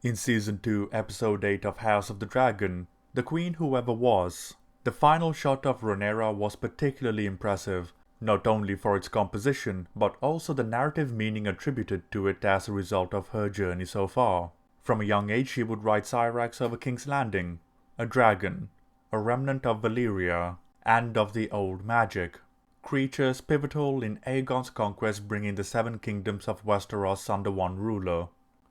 In Season 2, Episode 8 of House of the Dragon, The Queen Whoever Was, the final shot of Rhaenyra was particularly impressive, not only for its composition, but also the narrative meaning attributed to it as a result of her journey so far. From a young age she would ride Syrax over King's Landing, a dragon, a remnant of Valyria, and of the old magic. Creatures pivotal in Aegon's conquest, bringing the 7 kingdoms of Westeros under one ruler.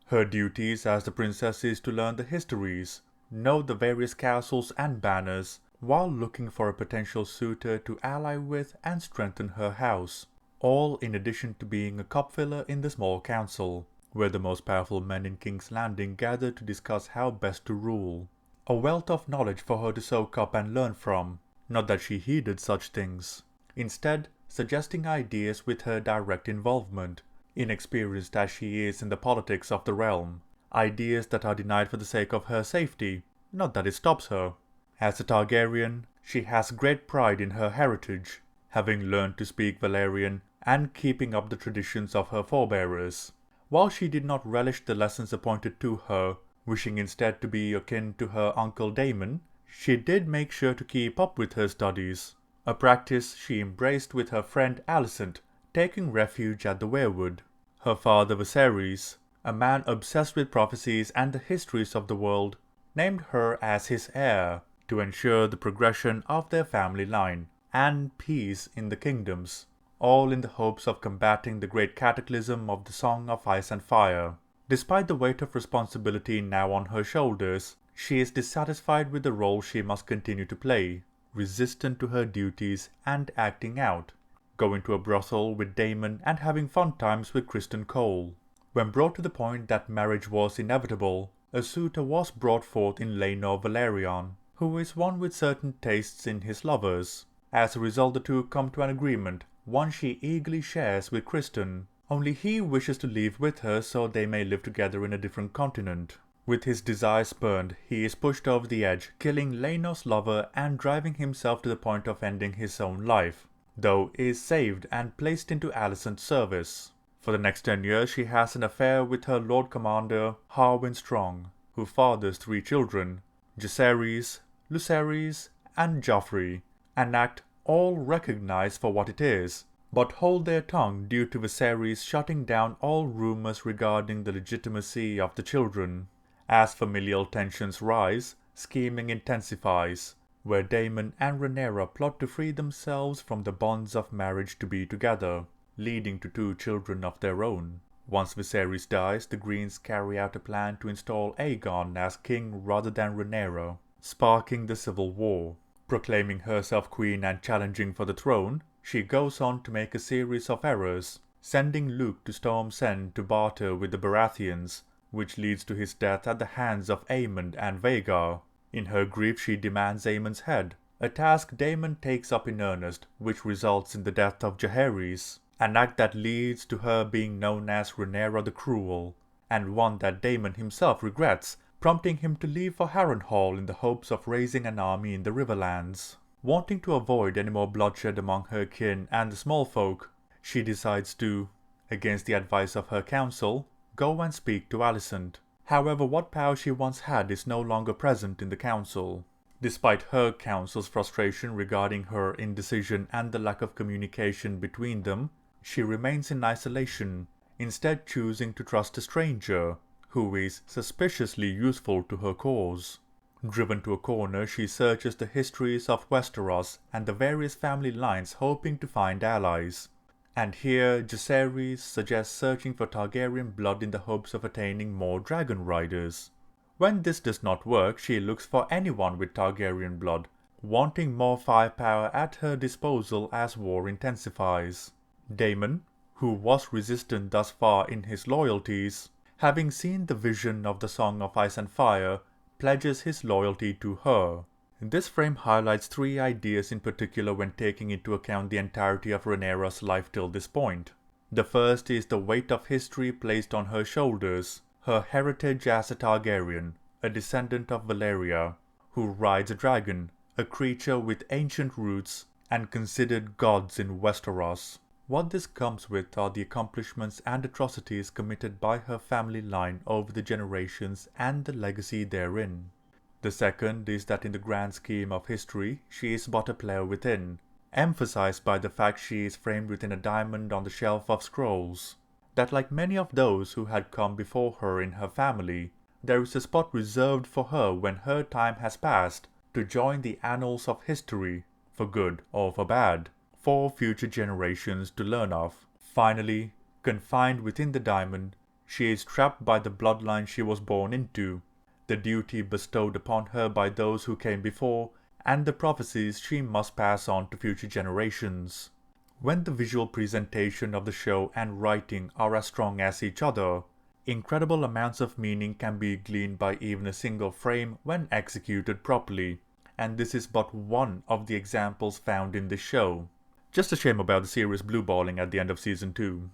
Her duties as the princess is to learn the histories, know the various castles and banners, while looking for a potential suitor to ally with and strengthen her house, all in addition to being a cup-filler in the small council, where the most powerful men in King's Landing gather to discuss how best to rule. A wealth of knowledge for her to soak up and learn from, not that she heeded such things. Instead, suggesting ideas with her direct involvement, inexperienced as she is in the politics of the realm, ideas that are denied for the sake of her safety, not that it stops her. As a Targaryen, she has great pride in her heritage, having learned to speak Valyrian and keeping up the traditions of her forebearers. While she did not relish the lessons appointed to her, wishing instead to be akin to her uncle Daemon, she did make sure to keep up with her studies, a practice she embraced with her friend Alicent, taking refuge at the Weirwood. Her father Viserys, a man obsessed with prophecies and the histories of the world, named her as his heir to ensure the progression of their family line and peace in the kingdoms, all in the hopes of combating the great cataclysm of the Song of Ice and Fire. Despite the weight of responsibility now on her shoulders, she is dissatisfied with the role she must continue to play, resistant to her duties and acting out, going to a brothel with Daemon and having fun times with Criston Cole. When brought to the point that marriage was inevitable, a suitor was brought forth in Laenor Velaryon, who is one with certain tastes in his lovers. As a result, the two come to an agreement, one she eagerly shares with Criston. Only he wishes to leave with her so they may live together in a different continent. With his desire spurned, he is pushed over the edge, killing Laenor's lover and driving himself to the point of ending his own life, though is saved and placed into Alicent's service. For the next 10 years she has an affair with her Lord Commander Harwin Strong, who fathers 3 children, Jacaerys, Lucerys, and Joffrey, an act all recognize for what it is, but hold their tongue due to Viserys shutting down all rumors regarding the legitimacy of the children. As familial tensions rise, scheming intensifies, where Daemon and Rhaenyra plot to free themselves from the bonds of marriage to be together, leading to 2 children of their own. Once Viserys dies, the Greens carry out a plan to install Aegon as king rather than Rhaenyra, sparking the civil war. Proclaiming herself queen and challenging for the throne, she goes on to make a series of errors, sending Luke to Storm's End to barter with the Baratheons, which leads to his death at the hands of Aemond and Vhagar. In her grief she demands Aemon's head, a task Daemon takes up in earnest, which results in the death of Jaehaerys, an act that leads to her being known as Rhaenyra the Cruel, and one that Daemon himself regrets, prompting him to leave for Harrenhal in the hopes of raising an army in the Riverlands. Wanting to avoid any more bloodshed among her kin and the small folk, she decides to, against the advice of her council, go and speak to Alicent. However, what power she once had is no longer present in the council. Despite her council's frustration regarding her indecision and the lack of communication between them, she remains in isolation, instead choosing to trust a stranger, who is suspiciously useful to her cause. Driven to a corner, she searches the histories of Westeros and the various family lines, hoping to find allies. And here Jacaerys suggests searching for Targaryen blood in the hopes of attaining more dragon riders. When this does not work, she looks for anyone with Targaryen blood, wanting more firepower at her disposal as war intensifies. Daemon, who was resistant thus far in his loyalties, having seen the vision of the Song of Ice and Fire, pledges his loyalty to her. This frame highlights 3 ideas in particular when taking into account the entirety of Rhaenyra's life till this point. The first is the weight of history placed on her shoulders, her heritage as a Targaryen, a descendant of Valyria, who rides a dragon, a creature with ancient roots and considered gods in Westeros. What this comes with are the accomplishments and atrocities committed by her family line over the generations and the legacy therein. The second is that in the grand scheme of history, she is but a player within, emphasized by the fact she is framed within a diamond on the shelf of scrolls. That like many of those who had come before her in her family, there is a spot reserved for her when her time has passed to join the annals of history, for good or for bad, for future generations to learn of. Finally, confined within the diamond, she is trapped by the bloodline she was born into, the duty bestowed upon her by those who came before, and the prophecies she must pass on to future generations. When the visual presentation of the show and writing are as strong as each other, incredible amounts of meaning can be gleaned by even a single frame when executed properly, and this is but one of the examples found in this show. Just a shame about the series blueballing at the end of season 2.